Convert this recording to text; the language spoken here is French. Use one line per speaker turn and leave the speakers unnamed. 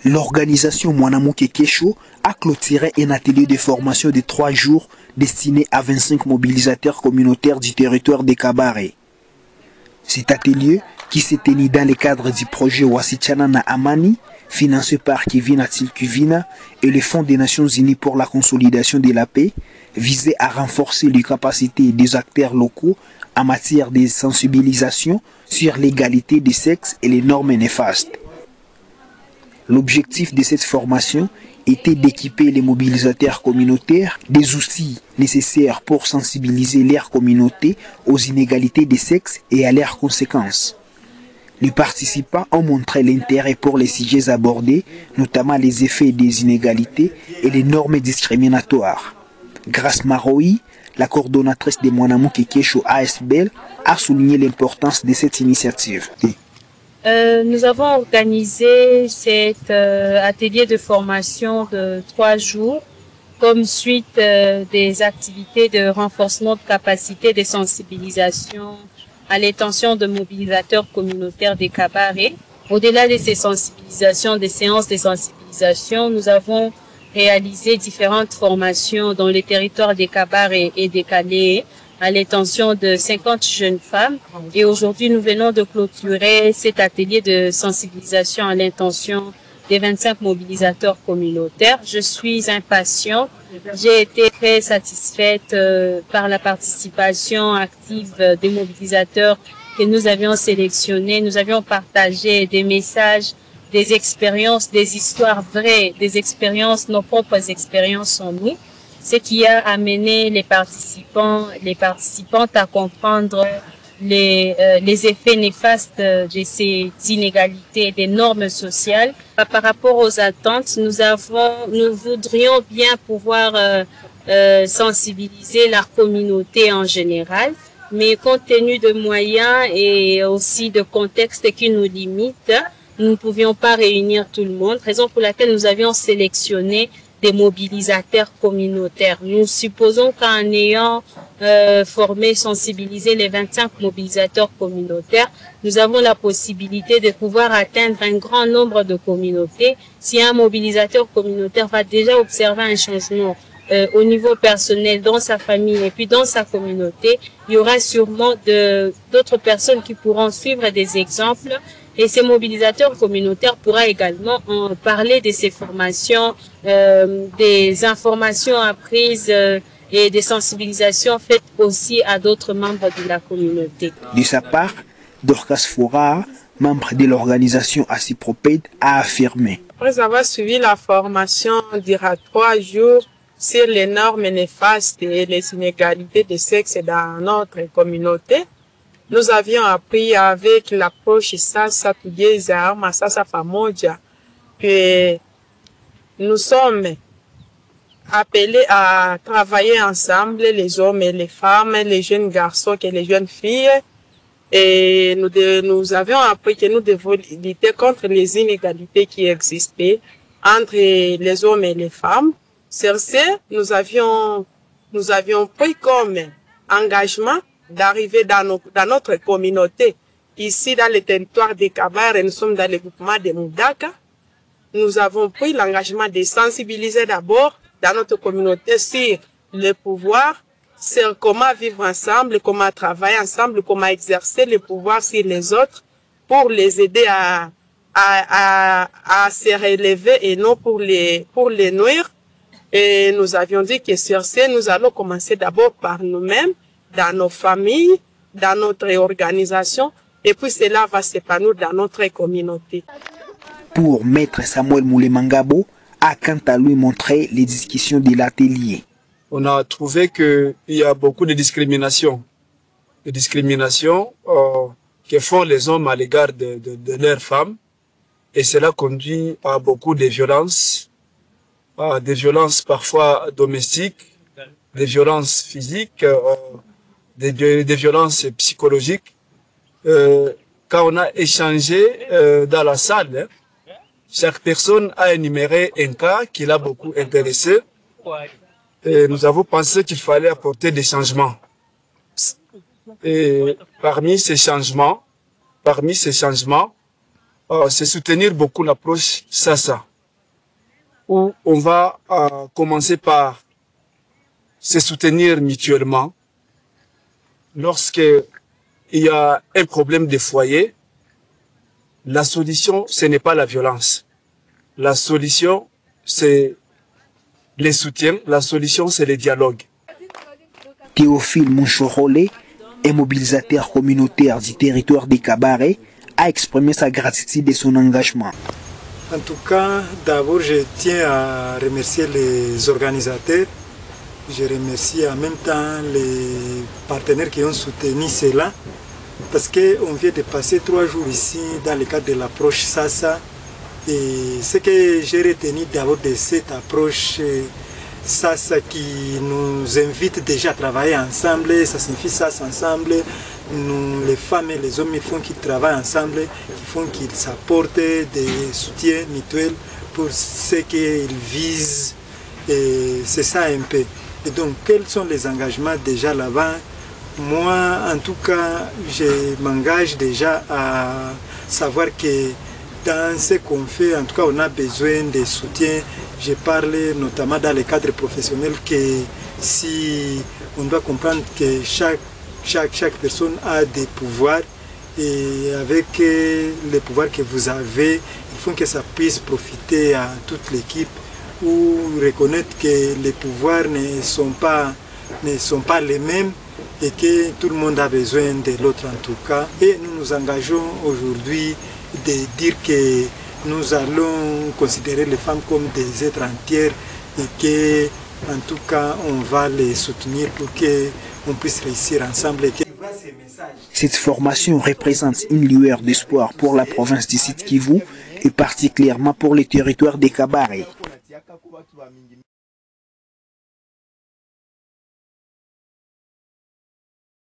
L'organisation Mwanamouke Kesho a clôturé un atelier de formation de 3 jours destiné à 25 mobilisateurs communautaires du territoire de Kabare. Cet atelier, qui s'est tenu dans le cadre du projet Wasichana na Amani, financé par Kivina Tilkuvina et le Fonds des Nations Unies pour la consolidation de la paix, visait à renforcer les capacités des acteurs locaux en matière de sensibilisation sur l'égalité des sexes et les normes néfastes. L'objectif de cette formation était d'équiper les mobilisateurs communautaires des outils nécessaires pour sensibiliser leur communauté aux inégalités des sexes et à leurs conséquences. Les participants ont montré l'intérêt pour les sujets abordés, notamment les effets des inégalités et les normes discriminatoires. Grace Maroui, la coordonnatrice de Mwanamouke Kesho ASBL, a souligné l'importance de cette initiative.
Nous avons organisé cet atelier de formation de 3 jours comme suite des activités de renforcement de capacité de sensibilisation à l'intention de mobilisateurs communautaires des Kabare. Au-delà de ces sensibilisations, des séances de sensibilisation, nous avons réalisé différentes formations dans les territoires des Kabare et des Calais à l'intention de 50 jeunes femmes. Et aujourd'hui, nous venons de clôturer cet atelier de sensibilisation à l'intention des 25 mobilisateurs communautaires. Je suis impatiente. J'ai été très satisfaite par la participation active des mobilisateurs que nous avions sélectionnés. Nous avions partagé des messages, des expériences, des histoires vraies, des expériences, nos propres expériences en nous. Ce qui a amené les participantes à comprendre les effets néfastes de ces inégalités, des normes sociales. Par rapport aux attentes, nous voudrions bien pouvoir sensibiliser la communauté en général, mais compte tenu de moyens et aussi de contextes qui nous limitent, nous ne pouvions pas réunir tout le monde, raison pour laquelle nous avions sélectionné des mobilisateurs communautaires. Nous supposons qu'en ayant formé, sensibilisé les 25 mobilisateurs communautaires, nous avons la possibilité de pouvoir atteindre un grand nombre de communautés. Si un mobilisateur communautaire va déjà observer un changement au niveau personnel, dans sa famille et puis dans sa communauté, il y aura sûrement d'autres personnes qui pourront suivre des exemples. Et ces mobilisateurs communautaires pourront également en parler de ces formations, des informations apprises et des sensibilisations faites aussi à d'autres membres de la communauté.
De sa part, Dorcas Fora, membre de l'organisation Asiproped, a affirmé.
Après avoir suivi la formation durant 3 jours sur les normes néfastes et les inégalités de sexe dans notre communauté, nous avions appris avec l'approche Sasa Tugeza Masasa Pamoja que nous sommes appelés à travailler ensemble, les hommes et les femmes, les jeunes garçons et les jeunes filles. Et nous avions appris que nous devons lutter contre les inégalités qui existaient entre les hommes et les femmes. Sur ce, nous avions pris comme engagement d'arriver dans notre communauté. Ici, dans le territoire de Kabare, nous sommes dans le groupement de Moudaka. Nous avons pris l'engagement de sensibiliser d'abord dans notre communauté sur le pouvoir, sur comment vivre ensemble, comment travailler ensemble, comment exercer le pouvoir sur les autres pour les aider à se relever et non pour les nuire. Et nous avions dit que sur ce, nous allons commencer d'abord par nous-mêmes, dans nos familles, dans notre organisation, et puis cela va s'épanouir dans notre communauté.
Pour Maître Samuel Moulemangabo, a quant à lui montré les discussions de l'atelier.
On a trouvé qu'il y a beaucoup de discrimination. De discrimination que font les hommes à l'égard de leurs femmes. Et cela conduit à beaucoup de violences parfois domestiques, des violences physiques, des violences psychologiques. Quand on a échangé dans la salle, chaque personne a énuméré un cas qui l'a beaucoup intéressé. Et nous avons pensé qu'il fallait apporter des changements. Et parmi ces changements, c'est soutenir beaucoup l'approche Sasa. où on va commencer par se soutenir mutuellement. Lorsqu'il y a un problème de foyer, la solution, ce n'est pas la violence. La solution, c'est les soutiens. La solution, c'est le dialogue.
Théophile Mouchorolé, un mobilisateur communautaire du territoire des Kabaré, a exprimé sa gratitude et son engagement.
En tout cas, d'abord, je tiens à remercier les organisateurs. Je remercie en même temps les partenaires qui ont soutenu cela. Parce qu'on vient de passer 3 jours ici dans le cadre de l'approche SASA. Et ce que j'ai retenu d'abord de cette approche SASA qui nous invite déjà à travailler ensemble, ça signifie SASA ensemble. Nous, les femmes et les hommes, ils font qu'ils travaillent ensemble, ils font qu'ils s'apportent des soutiens mutuels pour ce qu'ils visent. Et c'est ça un peu. Et donc, quels sont les engagements déjà là-bas? Moi, en tout cas, je m'engage déjà à savoir que dans ce qu'on fait, en tout cas, on a besoin de soutien. Je parle notamment dans le cadre professionnel que si on doit comprendre que chaque personne a des pouvoirs et avec les pouvoirs que vous avez, il faut que ça puisse profiter à toute l'équipe ou reconnaître que les pouvoirs ne sont pas les mêmes et que tout le monde a besoin de l'autre en tout cas. Et nous nous engageons aujourd'hui de dire que nous allons considérer les femmes comme des êtres entiers et que en tout cas on va les soutenir pour qu'on puisse réussir ensemble.
Cette formation représente une lueur d'espoir pour la province du Sud Kivu et particulièrement pour les territoires des Kabaré.